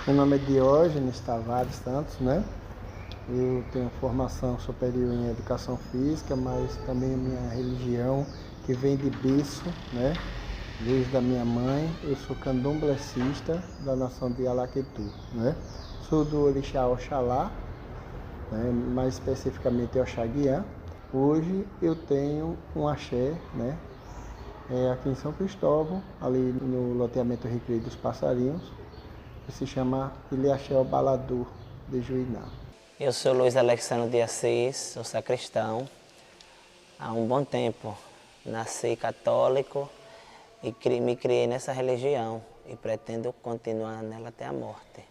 Meu nome é Diógenes Tavares Santos, né? Eu tenho formação superior em educação física, mas também a minha religião, que vem de berço, né? Desde a minha mãe, eu sou candomblessista da nação de Alaquetu, né? Sou do orixá Oxalá, né? Mais especificamente Oxaguiá. Hoje eu tenho um axé, né? Aqui em São Cristóvão, ali no loteamento Recreio dos Passarinhos, que se chama Ilhaxé Balador de Juiná. Eu sou Luiz Alexandre de Assis, sou sacristão. Há um bom tempo nasci católico e me criei nessa religião e pretendo continuar nela até a morte.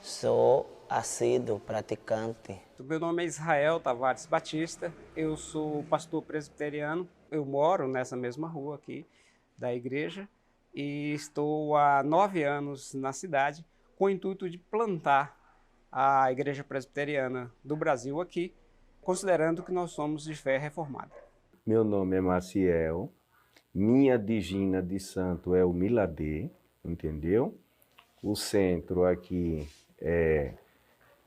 Sou assíduo praticante. Meu nome é Israel Tavares Batista, eu sou pastor presbiteriano, eu moro nessa mesma rua aqui da igreja e estou há 9 anos na cidade com o intuito de plantar a Igreja Presbiteriana do Brasil aqui, considerando que nós somos de fé reformada. Meu nome é Maciel, minha digina de santo é o Miladê, entendeu? O centro aqui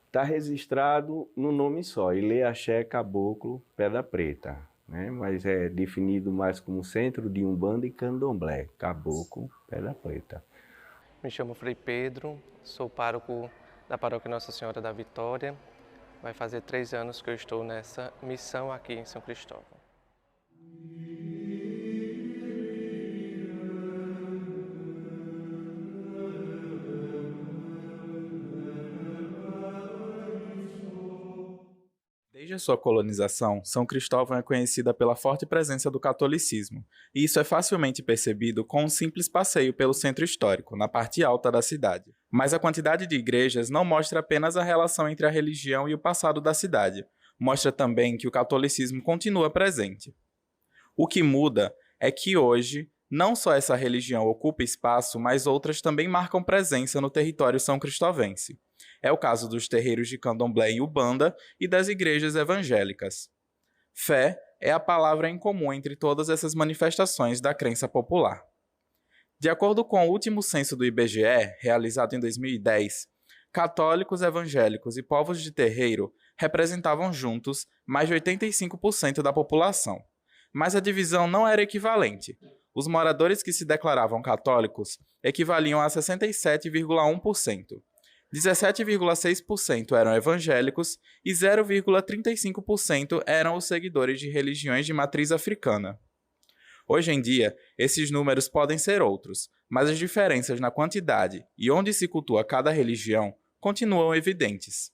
está registrado no nome só, Ilhaxé Caboclo Pedra Preta, né? Mas é definido mais como centro de Umbanda e Candomblé, Caboclo Pedra Preta. Me chamo Frei Pedro, sou pároco da Paróquia Nossa Senhora da Vitória. Vai fazer 3 anos que eu estou nessa missão aqui em São Cristóvão. Desde a sua colonização, São Cristóvão é conhecida pela forte presença do catolicismo, e isso é facilmente percebido com um simples passeio pelo centro histórico, na parte alta da cidade. Mas a quantidade de igrejas não mostra apenas a relação entre a religião e o passado da cidade, mostra também que o catolicismo continua presente. O que muda é que hoje, não só essa religião ocupa espaço, mas outras também marcam presença no território são cristovense. É o caso dos terreiros de candomblé e umbanda e das igrejas evangélicas. Fé é a palavra em comum entre todas essas manifestações da crença popular. De acordo com o último censo do IBGE, realizado em 2010, católicos, evangélicos e povos de terreiro representavam juntos mais de 85% da população. Mas a divisão não era equivalente. Os moradores que se declaravam católicos equivaliam a 67,1%. 17,6% eram evangélicos e 0,35% eram os seguidores de religiões de matriz africana. Hoje em dia, esses números podem ser outros, mas as diferenças na quantidade e onde se cultua cada religião continuam evidentes.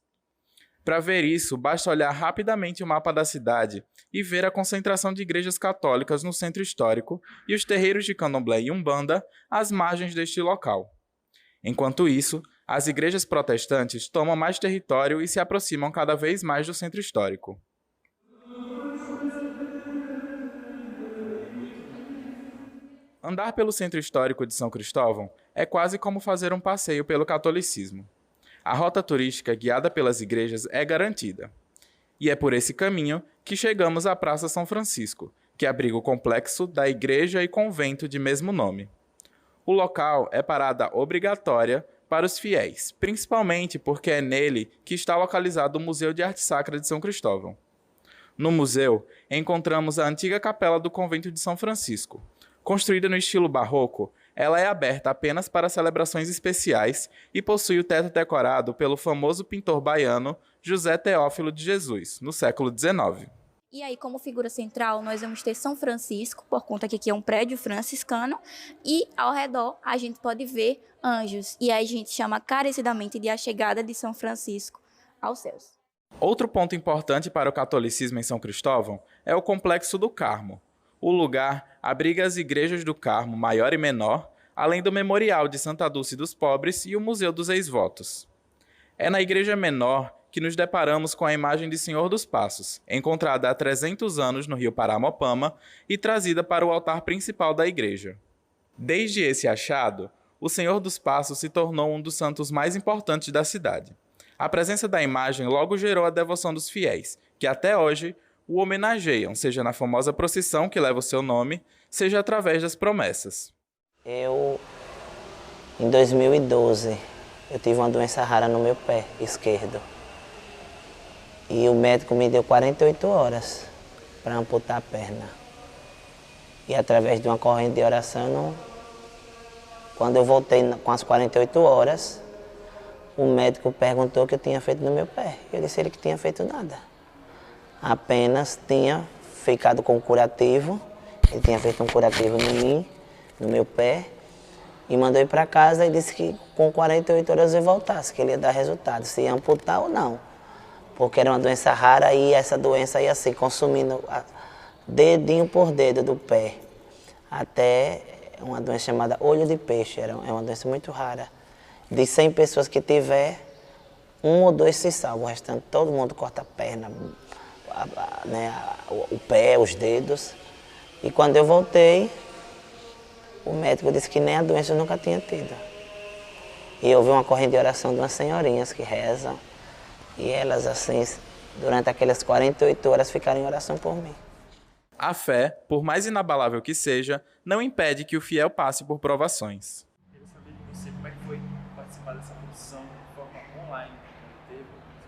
Para ver isso, basta olhar rapidamente o mapa da cidade e ver a concentração de igrejas católicas no centro histórico e os terreiros de candomblé e umbanda às margens deste local. Enquanto isso, as igrejas protestantes tomam mais território e se aproximam cada vez mais do centro histórico. Andar pelo centro histórico de São Cristóvão é quase como fazer um passeio pelo catolicismo. A rota turística guiada pelas igrejas é garantida. E é por esse caminho que chegamos à Praça São Francisco, que abriga o complexo da igreja e convento de mesmo nome. O local é parada obrigatória para os fiéis, principalmente porque é nele que está localizado o Museu de Arte Sacra de São Cristóvão. No museu, encontramos a antiga capela do convento de São Francisco. Construída no estilo barroco, ela é aberta apenas para celebrações especiais e possui o teto decorado pelo famoso pintor baiano José Teófilo de Jesus, no século XIX. E aí, como figura central, nós vamos ter São Francisco, por conta que aqui é um prédio franciscano, e ao redor a gente pode ver anjos, e aí a gente chama carecidamente de a chegada de São Francisco aos céus. Outro ponto importante para o catolicismo em São Cristóvão é o Complexo do Carmo. O lugar abriga as igrejas do Carmo maior e menor, além do Memorial de Santa Dulce dos Pobres e o Museu dos Ex-Votos. É na igreja menor que nos deparamos com a imagem de Senhor dos Passos, encontrada há 300 anos no rio Paramopama e trazida para o altar principal da igreja. Desde esse achado, o Senhor dos Passos se tornou um dos santos mais importantes da cidade. A presença da imagem logo gerou a devoção dos fiéis, que até hoje o homenageiam, seja na famosa procissão que leva o seu nome, seja através das promessas. Eu, em 2012, eu tive uma doença rara no meu pé esquerdo. E o médico me deu 48 horas para amputar a perna. E através de uma corrente de oração, quando eu voltei com as 48 horas, o médico perguntou o que eu tinha feito no meu pé. Eu disse ele que tinha feito nada. Apenas tinha ficado com curativo. Ele tinha feito um curativo em mim, no meu pé, e mandou ir para casa e disse que com 48 horas eu voltasse, que ele ia dar resultado, se ia amputar ou não. Porque era uma doença rara e essa doença ia assim, consumindo dedinho por dedo do pé. Até uma doença chamada olho de peixe, é uma doença muito rara. De 100 pessoas que tiver, 1 ou 2 se salvam, o restante todo mundo corta a perna, o pé, os dedos. E quando eu voltei, o médico disse que nem a doença eu nunca tinha tido. E eu vi uma corrente de oração de umas senhorinhas que rezam. E elas, assim, durante aquelas 48 horas, ficaram em oração por mim. A fé, por mais inabalável que seja, não impede que o fiel passe por provações. Eu quero saber de você como é que foi participar dessa produção de forma online.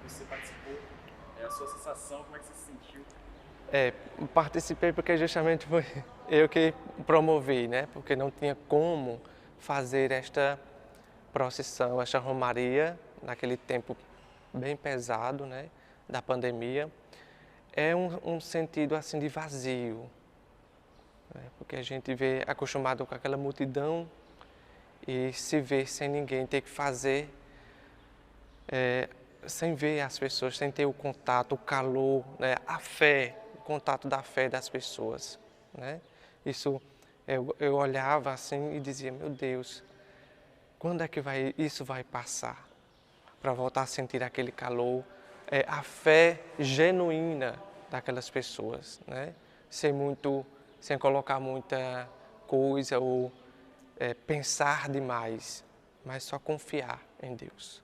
Se você participou, a sua sensação, como é que você se sentiu? Participei porque justamente foi eu que promovi, né? Porque não tinha como fazer esta procissão, esta romaria, naquele tempo bem pesado, né? Da pandemia. É um sentido assim de vazio, né? Porque a gente vê acostumado com aquela multidão e se vê sem ninguém ter que fazer, sem ver as pessoas, sem ter o contato, o calor, né? A fé, o contato da fé das pessoas, né? Isso eu olhava assim e dizia, meu Deus, quando é que isso vai passar? Para voltar a sentir aquele calor, a fé genuína daquelas pessoas, né? Sem colocar muita coisa ou pensar demais, mas só confiar em Deus.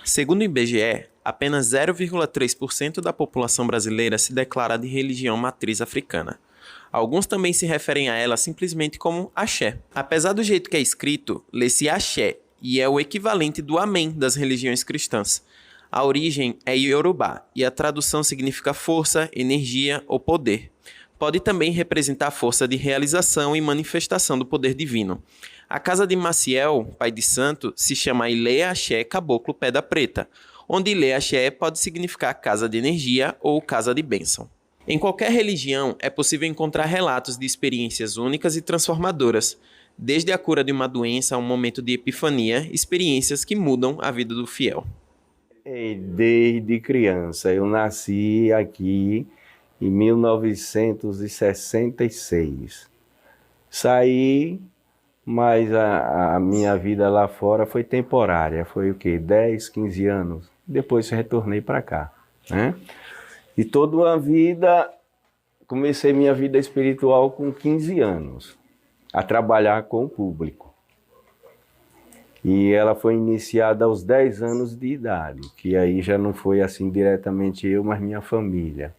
Segundo o IBGE, apenas 0,3% da população brasileira se declara de religião matriz africana. Alguns também se referem a ela simplesmente como axé. Apesar do jeito que é escrito, lê-se axé e é o equivalente do amém das religiões cristãs. A origem é iorubá e a tradução significa força, energia ou poder. Pode também representar a força de realização e manifestação do poder divino. A casa de Maciel, pai de santo, se chama Ilê Axé Caboclo Pedra Preta, onde Ilê Axé pode significar casa de energia ou casa de bênção. Em qualquer religião, é possível encontrar relatos de experiências únicas e transformadoras, desde a cura de uma doença a um momento de epifania, experiências que mudam a vida do fiel. Desde criança, eu nasci aqui em 1966. Saí, mas a minha vida lá fora foi temporária, foi o quê? 10, 15 anos. Depois retornei para cá, né? E toda a vida, comecei minha vida espiritual com 15 anos, a trabalhar com o público. E ela foi iniciada aos 10 anos de idade, que aí já não foi assim diretamente eu, mas minha família,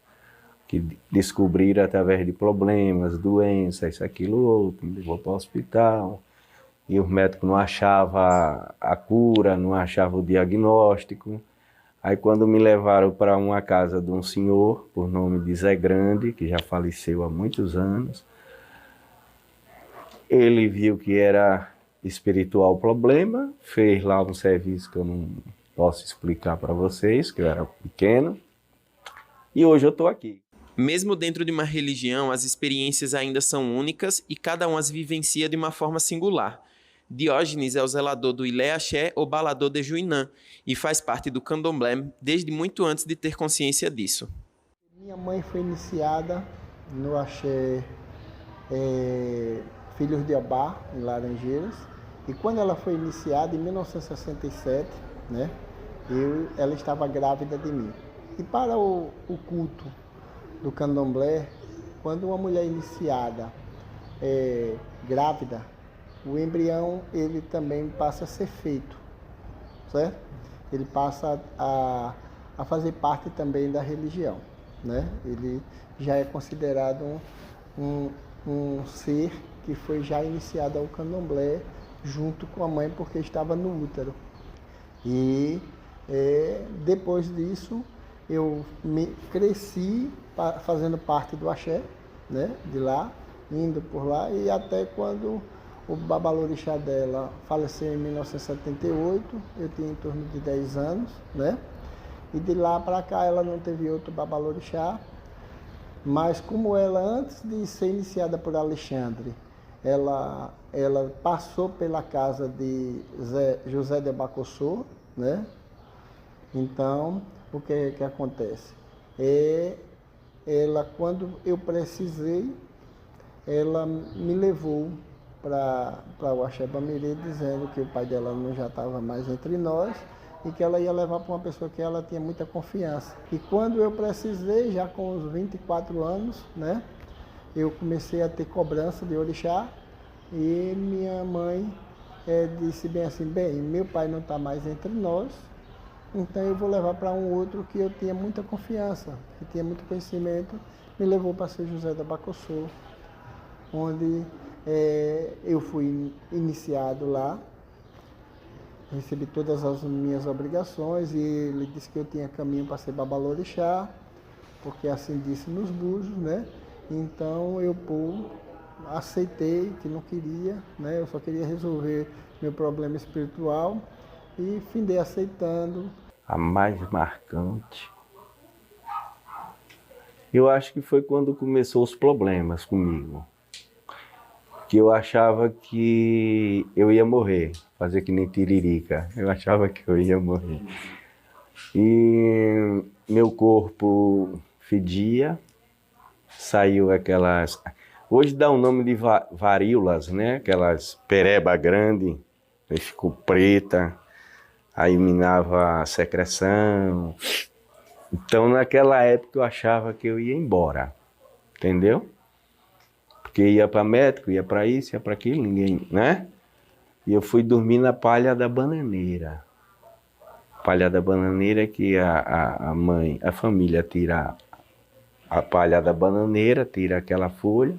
que descobriram através de problemas, doenças, isso, aquilo, outro, me levou para o hospital, e o médico não achava a cura, não achava o diagnóstico. Aí quando me levaram para uma casa de um senhor, por nome de Zé Grande, que já faleceu há muitos anos, ele viu que era espiritual o problema, fez lá um serviço que eu não posso explicar para vocês, que eu era pequeno, e hoje eu estou aqui. Mesmo dentro de uma religião, as experiências ainda são únicas e cada um as vivencia de uma forma singular. Diógenes é o zelador do Ilê Axé ou balador de Juinã e faz parte do candomblé desde muito antes de ter consciência disso. Minha mãe foi iniciada no axé Filhos de Obá, em Laranjeiras, e quando ela foi iniciada, em 1967, né, ela estava grávida de mim. E para o culto do candomblé, quando uma mulher iniciada é grávida, o embrião ele também passa a ser feito, certo? ele passa a fazer parte também da religião, né? Ele já é considerado um ser que foi já iniciado ao candomblé junto com a mãe, porque estava no útero. E depois disso eu cresci fazendo parte do axé, né? De lá, indo por lá, e até quando o babalorixá dela faleceu em 1978, eu tinha em torno de 10 anos, né? E de lá para cá ela não teve outro babalorixá, mas como ela, antes de ser iniciada por Alexandre, ela passou pela casa de José de Abacossô, né? Então, o que acontece? Ela, quando eu precisei, ela me levou para o Axé Bamirê, dizendo que o pai dela não já estava mais entre nós e que ela ia levar para uma pessoa que ela tinha muita confiança. E quando eu precisei, já com os 24 anos, né, eu comecei a ter cobrança de orixá e minha mãe disse bem assim, bem, meu pai não está mais entre nós, então eu vou levar para um outro que eu tinha muita confiança, que tinha muito conhecimento, me levou para São José da Bacossô, onde eu fui iniciado lá, recebi todas as minhas obrigações e ele disse que eu tinha caminho para ser babalorixá, porque assim disse nos búzios, né? Então eu aceitei que não queria, né? Eu só queria resolver meu problema espiritual e findei aceitando. A mais marcante, eu acho que foi quando começou os problemas comigo. Que eu achava que eu ia morrer, fazer que nem tiririca. Eu achava que eu ia morrer. E meu corpo fedia, saiu aquelas... Hoje dá o nome de varíolas, né? Aquelas pereba grande, aí ficou preta, aí minava a secreção. Então naquela época eu achava que eu ia embora, entendeu? Porque ia para médico, ia para isso, ia para aquilo, ninguém, né? E eu fui dormir na palha da bananeira. Palha da bananeira que a família tira a palha da bananeira, tira aquela folha,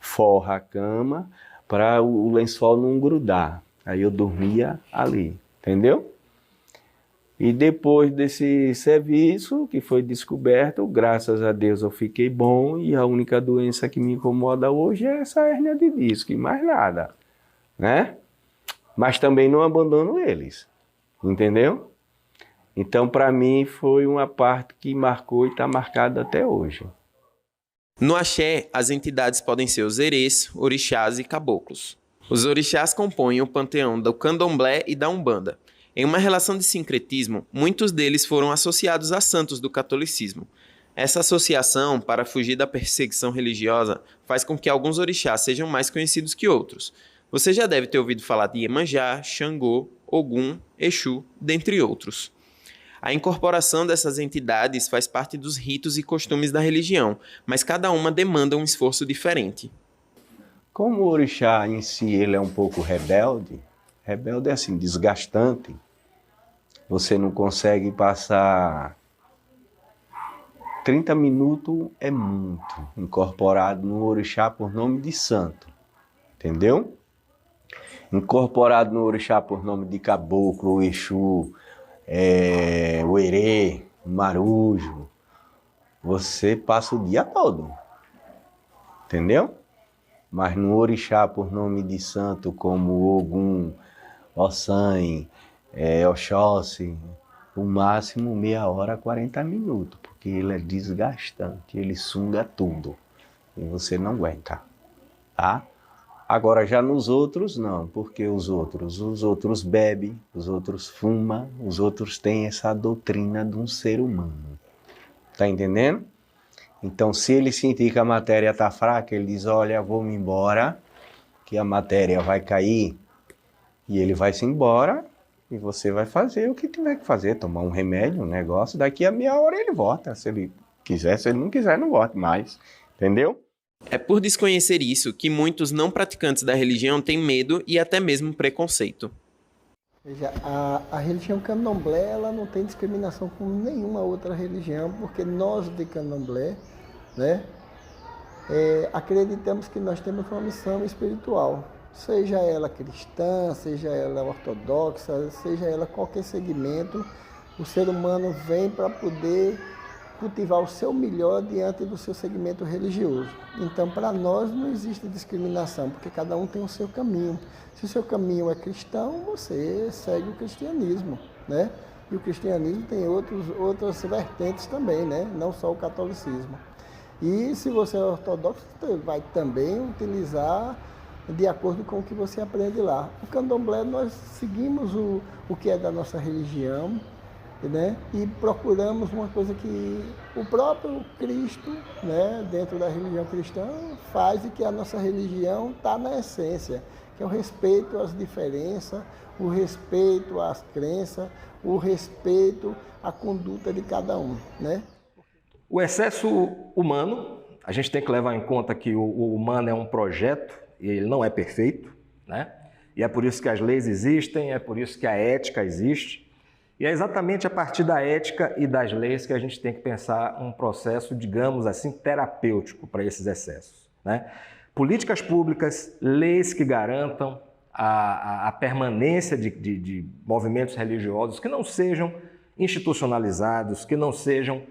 forra a cama para o lençol não grudar. Aí eu dormia ali, entendeu? E depois desse serviço que foi descoberto, graças a Deus eu fiquei bom e a única doença que me incomoda hoje é essa hérnia de disco e mais nada, né? Mas também não abandono eles, entendeu? Então para mim foi uma parte que marcou e está marcada até hoje. No axé, as entidades podem ser os erês, orixás e caboclos. Os orixás compõem o panteão do candomblé e da umbanda. Em uma relação de sincretismo, muitos deles foram associados a santos do catolicismo. Essa associação, para fugir da perseguição religiosa, faz com que alguns orixás sejam mais conhecidos que outros. Você já deve ter ouvido falar de Iemanjá, Xangô, Ogum, Exu, dentre outros. A incorporação dessas entidades faz parte dos ritos e costumes da religião, mas cada uma demanda um esforço diferente. Como o orixá em si ele é um pouco rebelde é assim, desgastante. Você não consegue passar 30 minutos, é muito, incorporado no orixá por nome de santo, entendeu? Incorporado no orixá por nome de caboclo, o Exu, o erê, o marujo, você passa o dia todo, entendeu? Mas no orixá por nome de santo como Ogum, Ossan, Oxóssi, o máximo meia hora, 40 minutos, porque ele é desgastante, ele sunga tudo e você não aguenta, tá? Agora já nos outros não, porque os outros bebem, os outros fumam, os outros têm essa doutrina de um ser humano, tá entendendo? Então se ele sentir que a matéria está fraca, ele diz, olha, vou-me embora, que a matéria vai cair, e ele vai se embora, e você vai fazer o que tiver que fazer, tomar um remédio, um negócio, daqui a meia hora ele volta, se ele quiser, se ele não quiser, não volta mais, entendeu? É por desconhecer isso que muitos não praticantes da religião têm medo e até mesmo preconceito. Veja, a religião candomblé ela não tem discriminação com nenhuma outra religião, porque nós de candomblé, né, acreditamos que nós temos uma missão espiritual, seja ela cristã, seja ela ortodoxa, seja ela qualquer segmento, o ser humano vem para poder cultivar o seu melhor diante do seu segmento religioso. Então, para nós não existe discriminação, porque cada um tem o seu caminho. Se o seu caminho é cristão, você segue o cristianismo, né? E o cristianismo tem outras vertentes também, né? Não só o catolicismo. E se você é ortodoxo, você vai também utilizar de acordo com o que você aprende lá. O candomblé, nós seguimos o que é da nossa religião, né? E procuramos uma coisa que o próprio Cristo, né, dentro da religião cristã, faz e que a nossa religião está na essência, que é o respeito às diferenças, o respeito às crenças, o respeito à conduta de cada um, né? O excesso humano, a gente tem que levar em conta que o humano é um projeto e ele não é perfeito, né? E é por isso que as leis existem, é por isso que a ética existe. E é exatamente a partir da ética e das leis que a gente tem que pensar um processo, digamos assim, terapêutico para esses excessos, né? Políticas públicas, leis que garantam a permanência de movimentos religiosos que não sejam institucionalizados, que não sejam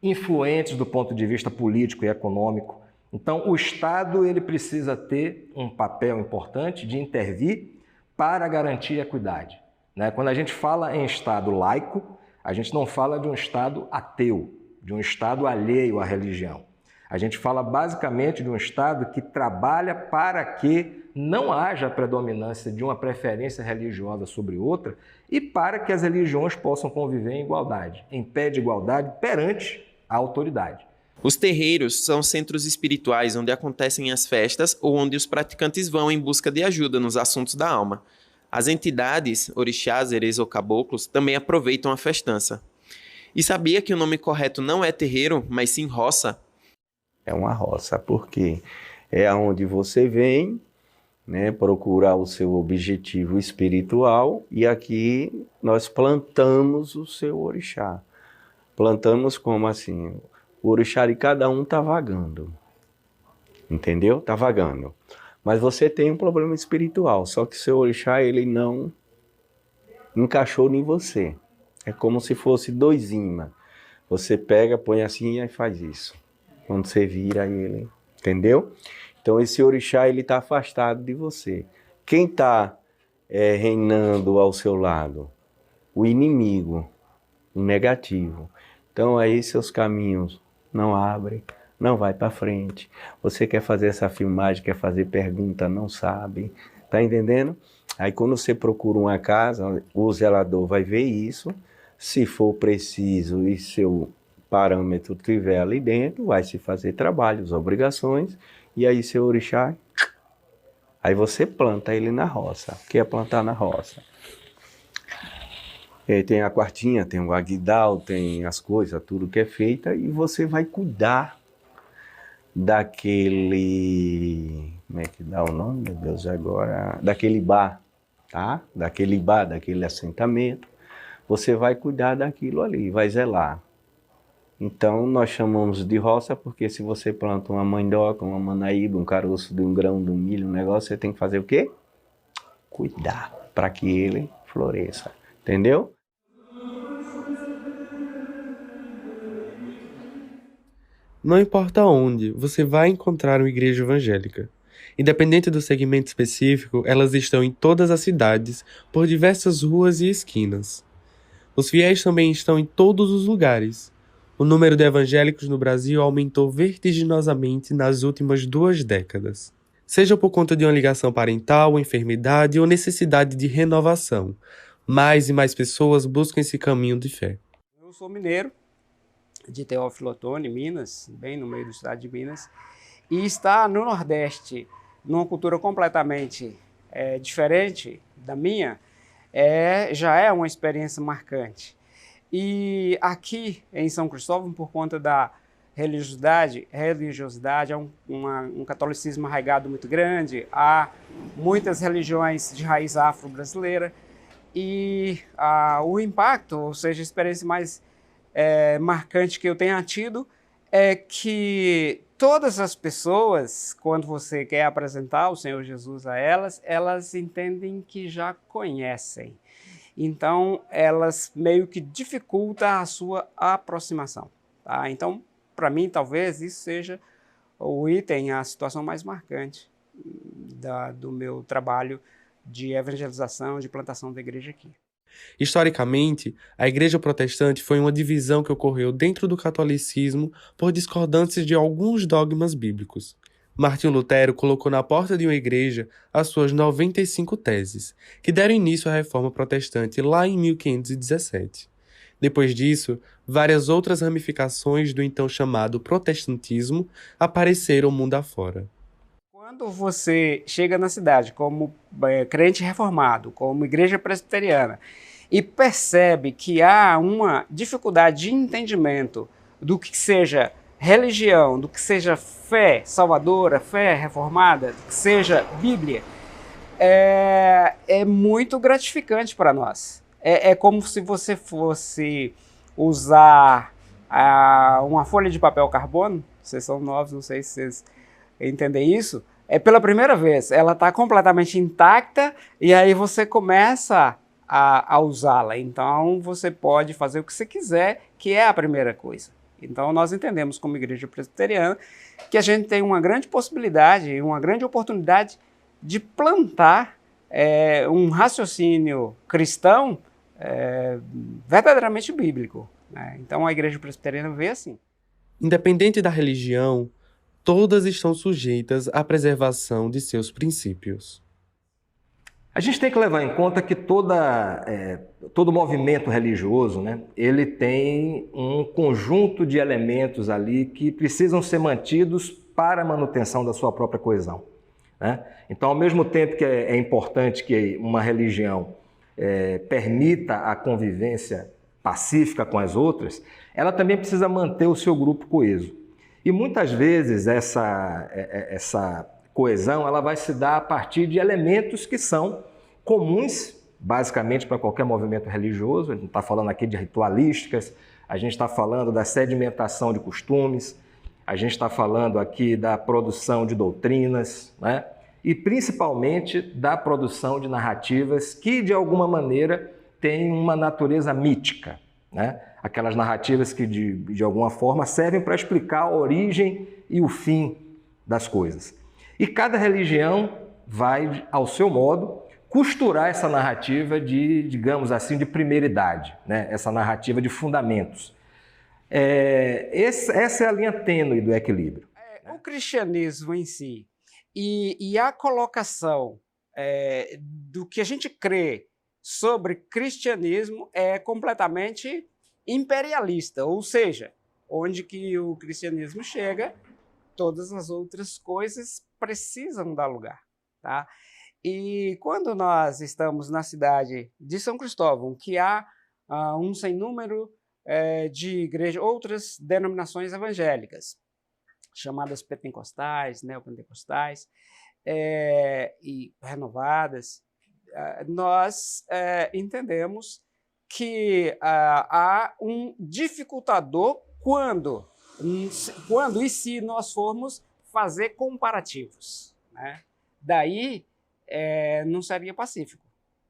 influentes do ponto de vista político e econômico. Então, o Estado ele precisa ter um papel importante de intervir para garantir a equidade. Quando a gente fala em Estado laico, a gente não fala de um Estado ateu, de um Estado alheio à religião. A gente fala basicamente de um Estado que trabalha para que não haja predominância de uma preferência religiosa sobre outra e para que as religiões possam conviver em igualdade, em pé de igualdade perante a autoridade. Os terreiros são centros espirituais onde acontecem as festas ou onde os praticantes vão em busca de ajuda nos assuntos da alma. As entidades, orixás, erês ou caboclos, também aproveitam a festança. E sabia que o nome correto não é terreiro, mas sim roça? É uma roça, porque é onde você vem, né, procurar o seu objetivo espiritual e aqui nós plantamos o seu orixá. Plantamos como assim? O orixá de cada um está vagando, entendeu? Está vagando. Mas você tem um problema espiritual, só que seu orixá ele não encaixou em você. É como se fosse dois ímãs. Você pega, põe assim e faz isso. Quando você vira ele, entendeu? Então esse orixá ele está afastado de você. Quem está reinando ao seu lado? O inimigo, o negativo. Então aí seus caminhos não abrem. Não vai para frente. Você quer fazer essa filmagem, quer fazer pergunta, não sabe. Tá entendendo? Aí quando você procura uma casa, o zelador vai ver isso. Se for preciso e seu parâmetro estiver ali dentro, vai se fazer trabalhos, obrigações. E aí seu orixá, aí você planta ele na roça. O que é plantar na roça? Tem a quartinha, tem o aguidal, tem as coisas, tudo que é feita. E você vai cuidar daquele, como é que dá o nome, meu Deus, agora, daquele bar, tá? Daquele bar, daquele assentamento, você vai cuidar daquilo ali, vai zelar. Então, nós chamamos de roça porque se você planta uma mandioca, uma manaíba, um caroço de um grão, de um milho, um negócio, você tem que fazer o quê? Cuidar para que ele floresça, entendeu? Não importa onde, você vai encontrar uma igreja evangélica. Independente do segmento específico, elas estão em todas as cidades, por diversas ruas e esquinas. Os fiéis também estão em todos os lugares. O número de evangélicos no Brasil aumentou vertiginosamente nas últimas 2 décadas. Seja por conta de uma ligação parental, enfermidade ou necessidade de renovação, mais e mais pessoas buscam esse caminho de fé. Eu sou mineiro, de Teófilo Otoni, Minas, bem no meio do estado de Minas, e estar no Nordeste, numa cultura completamente diferente da minha, já é uma experiência marcante. E aqui em São Cristóvão, por conta da religiosidade há um catolicismo arraigado muito grande, há muitas religiões de raiz afro-brasileira, e o impacto, ou seja, a experiência mais marcante que eu tenha tido é que todas as pessoas, quando você quer apresentar o Senhor Jesus a elas, elas entendem que já conhecem. Então, elas meio que dificultam a sua aproximação. Tá? Então, para mim, talvez isso seja o item, a situação mais marcante do meu trabalho de evangelização, de plantação da igreja aqui. Historicamente, a Igreja Protestante foi uma divisão que ocorreu dentro do catolicismo por discordâncias de alguns dogmas bíblicos. Martinho Lutero colocou na porta de uma igreja as suas 95 teses, que deram início à Reforma Protestante lá em 1517. Depois disso, várias outras ramificações do então chamado protestantismo apareceram mundo afora. Quando você chega na cidade como crente reformado, como igreja presbiteriana, e percebe que há uma dificuldade de entendimento do que seja religião, do que seja fé salvadora, fé reformada, do que seja Bíblia, é muito gratificante para nós. É como se você fosse usar uma folha de papel carbono. Vocês são novos, não sei se vocês entendem isso. Pela primeira vez, ela está completamente intacta e aí você começa a usá-la. Então, você pode fazer o que você quiser, que é a primeira coisa. Então, nós entendemos como igreja presbiteriana que a gente tem uma grande possibilidade, uma grande oportunidade de plantar um raciocínio cristão verdadeiramente bíblico. Né? Então, a igreja presbiteriana vê assim. Independente da religião, todas estão sujeitas à preservação de seus princípios. A gente tem que levar em conta que todo movimento religioso, né, ele tem um conjunto de elementos ali que precisam ser mantidos para a manutenção da sua própria coesão. Né? Então, ao mesmo tempo que é importante que uma religião permita a convivência pacífica com as outras, ela também precisa manter o seu grupo coeso. E muitas vezes essa coesão ela vai se dar a partir de elementos que são comuns, basicamente, para qualquer movimento religioso. A gente está falando aqui de ritualísticas, a gente está falando da sedimentação de costumes, a gente está falando aqui da produção de doutrinas, né? E principalmente da produção de narrativas que, de alguma maneira, têm uma natureza mítica, né? Aquelas narrativas que, de alguma forma, servem para explicar a origem e o fim das coisas. E cada religião vai, ao seu modo, costurar essa narrativa digamos assim, de primeira idade, né? Essa narrativa de fundamentos. Essa é a linha tênue do equilíbrio. O cristianismo em si e a colocação do que a gente crê sobre cristianismo é completamente imperialista, ou seja, onde que o cristianismo chega, todas as outras coisas precisam dar lugar. Tá? E quando nós estamos na cidade de São Cristóvão, que há um sem número de igrejas, outras denominações evangélicas, chamadas pentecostais, neopentecostais e renovadas, nós entendemos que há um dificultador quando e se nós formos fazer comparativos. Né? Daí não seria pacífico,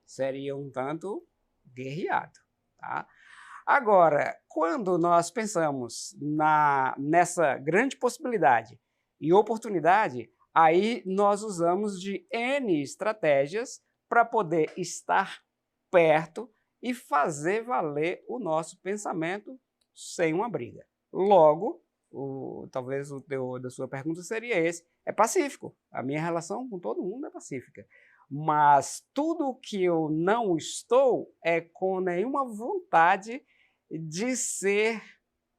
seria um tanto guerreado. Tá? Agora, quando nós pensamos nessa grande possibilidade e oportunidade, aí nós usamos de N estratégias para poder estar perto e fazer valer o nosso pensamento sem uma briga. Logo, talvez o teor da sua pergunta seria esse, é pacífico. A minha relação com todo mundo é pacífica. Mas tudo que eu não estou é com nenhuma vontade de ser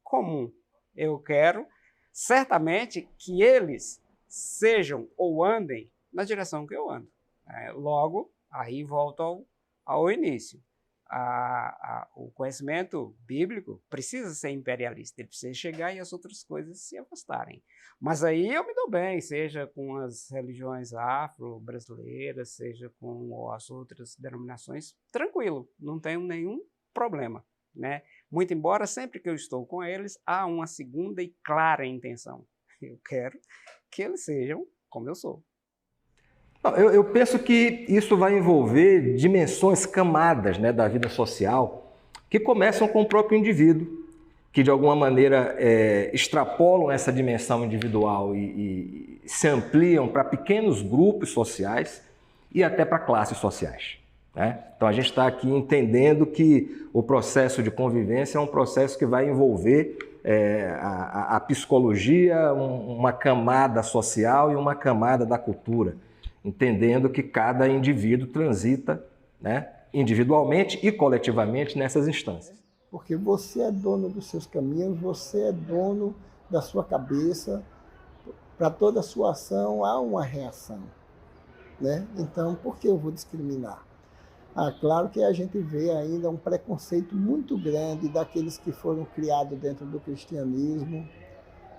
comum. Eu quero, certamente, que eles sejam ou andem na direção que eu ando. Logo, aí volto ao início. o conhecimento bíblico precisa ser imperialista, ele precisa chegar e as outras coisas se afastarem. Mas aí eu me dou bem, seja com as religiões afro-brasileiras, seja com as outras denominações, tranquilo, não tenho nenhum problema, né? Muito embora sempre que eu estou com eles, há uma segunda e clara intenção. Eu quero que eles sejam como eu sou. Eu penso que isso vai envolver dimensões, camadas, né, da vida social que começam com o próprio indivíduo, que de alguma maneira extrapolam essa dimensão individual e se ampliam para pequenos grupos sociais e até para classes sociais, né? Então a gente está aqui entendendo que o processo de convivência é um processo que vai envolver a psicologia, uma camada social e uma camada da cultura, entendendo que cada indivíduo transita, né, individualmente e coletivamente nessas instâncias. Porque você é dono dos seus caminhos, você é dono da sua cabeça, para toda a sua ação há uma reação, né? Então, por que eu vou discriminar? Claro que a gente vê ainda um preconceito muito grande daqueles que foram criados dentro do cristianismo,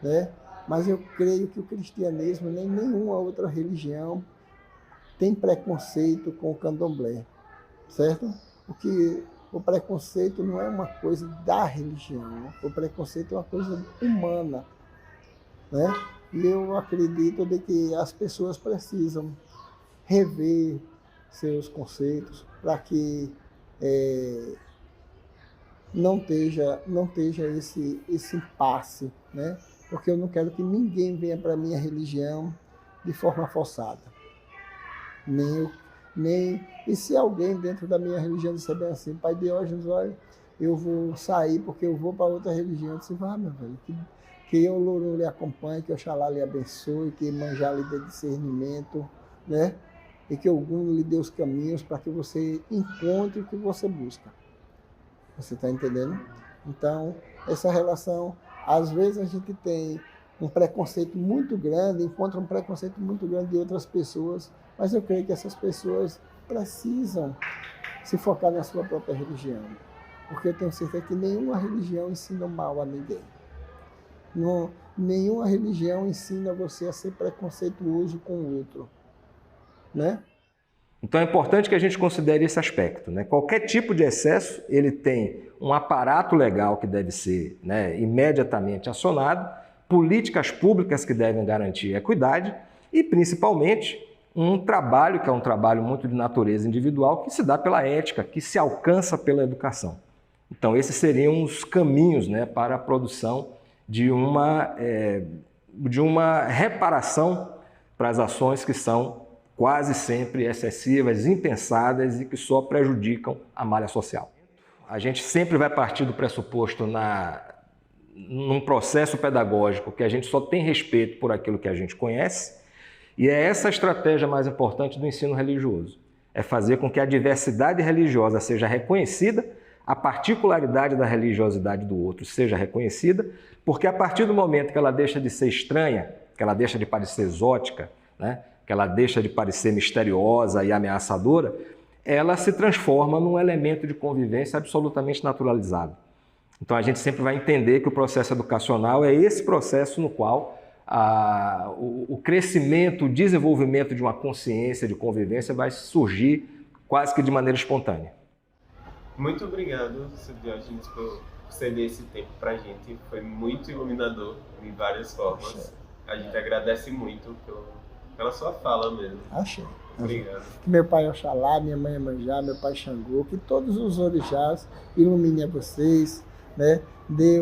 né? Mas eu creio que o cristianismo, nem nenhuma outra religião, tem preconceito com o candomblé, certo? Porque o preconceito não é uma coisa da religião, o preconceito é uma coisa humana, né? E eu acredito de que as pessoas precisam rever seus conceitos para que não esteja esse impasse, né? Porque eu não quero que ninguém venha para a minha religião de forma forçada. E se alguém dentro da minha religião disser bem assim, Pai Diógenes, olha, eu vou sair porque eu vou para outra religião, eu disse, vá, meu velho, que o Louro lhe acompanhe, que Oxalá lhe abençoe, que Manjá lhe dê discernimento, né? E que Ogum lhe dê os caminhos para que você encontre o que você busca. Você está entendendo? Então, essa relação, às vezes a gente tem um preconceito muito grande, encontra um preconceito muito grande de outras pessoas, mas eu creio que essas pessoas precisam se focar na sua própria religião, porque eu tenho certeza que nenhuma religião ensina mal a ninguém. Nenhuma religião ensina você a ser preconceituoso com o outro, né? Então é importante que a gente considere esse aspecto, né? Qualquer tipo de excesso, ele tem um aparato legal que deve ser, né, imediatamente acionado, políticas públicas que devem garantir a equidade e, principalmente, um trabalho que é um trabalho muito de natureza individual que se dá pela ética, que se alcança pela educação. Então esses seriam os caminhos, né, para a produção de uma reparação para as ações que são quase sempre excessivas, impensadas e que só prejudicam a malha social. A gente sempre vai partir do pressuposto num processo pedagógico que a gente só tem respeito por aquilo que a gente conhece, e é essa a estratégia mais importante do ensino religioso. É fazer com que a diversidade religiosa seja reconhecida, a particularidade da religiosidade do outro seja reconhecida, porque a partir do momento que ela deixa de ser estranha, que ela deixa de parecer exótica, né, que ela deixa de parecer misteriosa e ameaçadora, ela se transforma num elemento de convivência absolutamente naturalizado. Então a gente sempre vai entender que o processo educacional é esse processo no qual o crescimento, o desenvolvimento de uma consciência de convivência vai surgir quase que de maneira espontânea. Muito obrigado, Sr. Diógenes, por ceder esse tempo para a gente. Foi muito iluminador em várias formas. A gente agradece muito pela sua fala mesmo. Achei. Obrigado. Que meu pai é Oxalá, minha mãe é Manjá, meu pai Xangô, que todos os orixás iluminem a vocês, né? Dê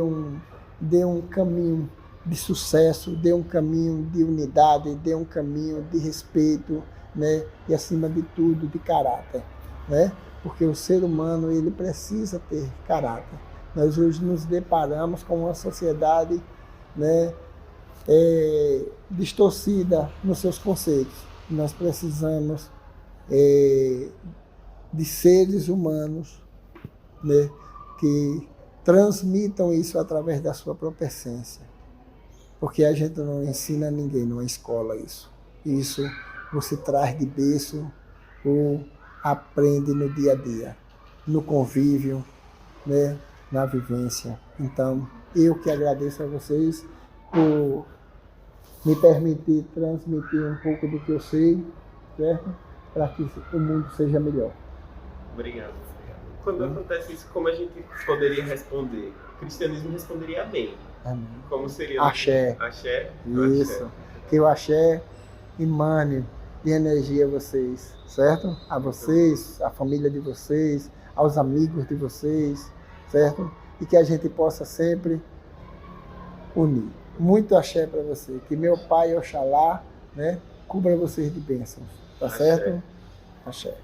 um caminho de sucesso, dê um caminho de unidade, dê um caminho de respeito, né? E acima de tudo, de caráter, né? Porque o ser humano, ele precisa ter caráter. Nós hoje nos deparamos com uma sociedade, né, distorcida nos seus conceitos. Nós precisamos de seres humanos, né, que transmitam isso através da sua própria essência. Porque a gente não ensina ninguém numa escola isso. Isso você traz de berço ou aprende no dia a dia. no convívio, né, na vivência. Então, eu que agradeço a vocês por me permitir transmitir um pouco do que eu sei, certo? Para que o mundo seja melhor. Obrigado. Quando acontece isso, como a gente poderia responder? O cristianismo responderia amém. Amém. Como seria? Axé. Axé? Isso. Que o axé emane de energia a vocês, certo? A vocês, a família de vocês, aos amigos de vocês, certo? E que a gente possa sempre unir. Muito axé para você. Que meu Pai, Oxalá, né, cubra vocês de bênçãos. Tá certo? Axé.